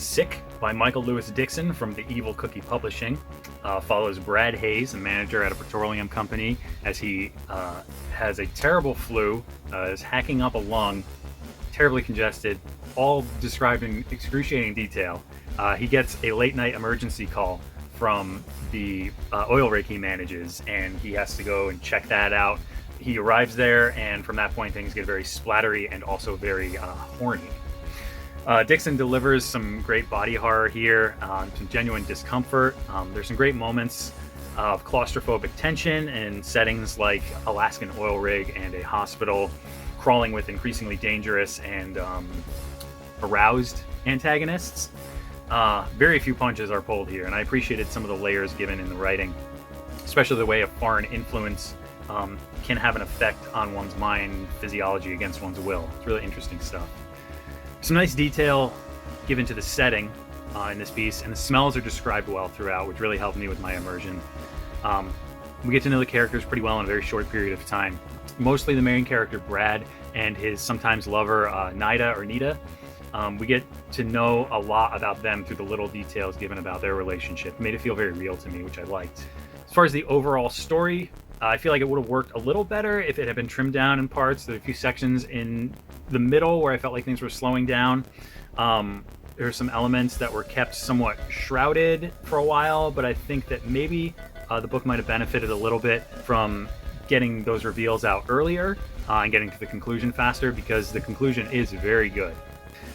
Sick by Michael Louis Dixon from the Evil Cookie Publishing follows Brad Hayes, a manager at a petroleum company, as he has a terrible flu, is hacking up a lung, terribly congested, all described in excruciating detail. He gets a late night emergency call from the oil rig he manages, and he has to go and check that out. He arrives there, and from that point things get very splattery and also very horny. Dixon delivers some great body horror here, some genuine discomfort. There's some great moments of claustrophobic tension in settings like Alaskan oil rig and a hospital, crawling with increasingly dangerous and aroused antagonists. Very few punches are pulled here, and I appreciated some of the layers given in the writing, especially the way a foreign influence can have an effect on one's mind physiology against one's will. It's really interesting stuff. Some nice detail given to the setting in this piece, and the smells are described well throughout, which really helped me with my immersion. We get to know the characters pretty well in a very short period of time. Mostly the main character, Brad, and his sometimes lover, Nita. We get to know a lot about them through the little details given about their relationship. It made it feel very real to me, which I liked. As far as the overall story, I feel like it would have worked a little better if it had been trimmed down in parts. There are a few sections in the middle where I felt like things were slowing down. There are some elements that were kept somewhat shrouded for a while, but I think that maybe the book might have benefited a little bit from getting those reveals out earlier and getting to the conclusion faster, because the conclusion is very good.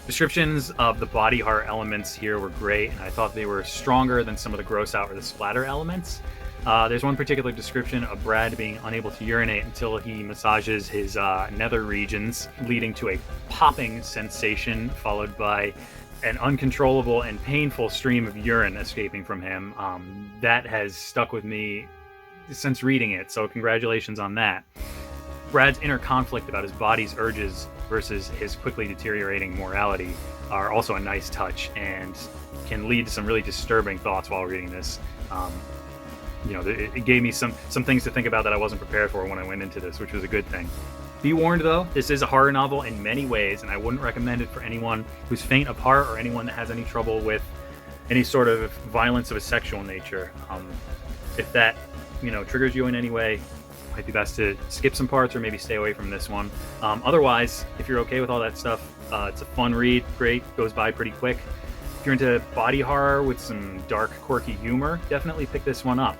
Descriptions of the body horror elements here were great, and I thought they were stronger than some of the gross out or the splatter elements. There's one particular description of Brad being unable to urinate until he massages his nether regions, leading to a popping sensation followed by an uncontrollable and painful stream of urine escaping from him. That has stuck with me since reading it, so congratulations on that. Brad's inner conflict about his body's urges versus his quickly deteriorating morality are also a nice touch and can lead to some really disturbing thoughts while reading this. It gave me some things to think about that I wasn't prepared for when I went into this, which was a good thing. Be warned, though, this is a horror novel in many ways, and I wouldn't recommend it for anyone who's faint of heart or anyone that has any trouble with any sort of violence of a sexual nature. If that, triggers you in any way, it might be best to skip some parts or maybe stay away from this one. Otherwise, if you're okay with all that stuff, it's a fun read, great, goes by pretty quick. If you're into body horror with some dark, quirky humor, definitely pick this one up.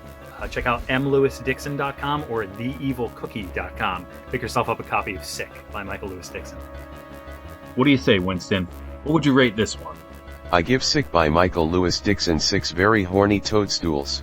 Check out mlouisdixon.com or theevilcookie.com. Pick yourself up a copy of Sick by Michael Louis Dixon. What do you say, Winston? What would you rate this one? I give Sick by Michael Louis Dixon 6 very horny toadstools.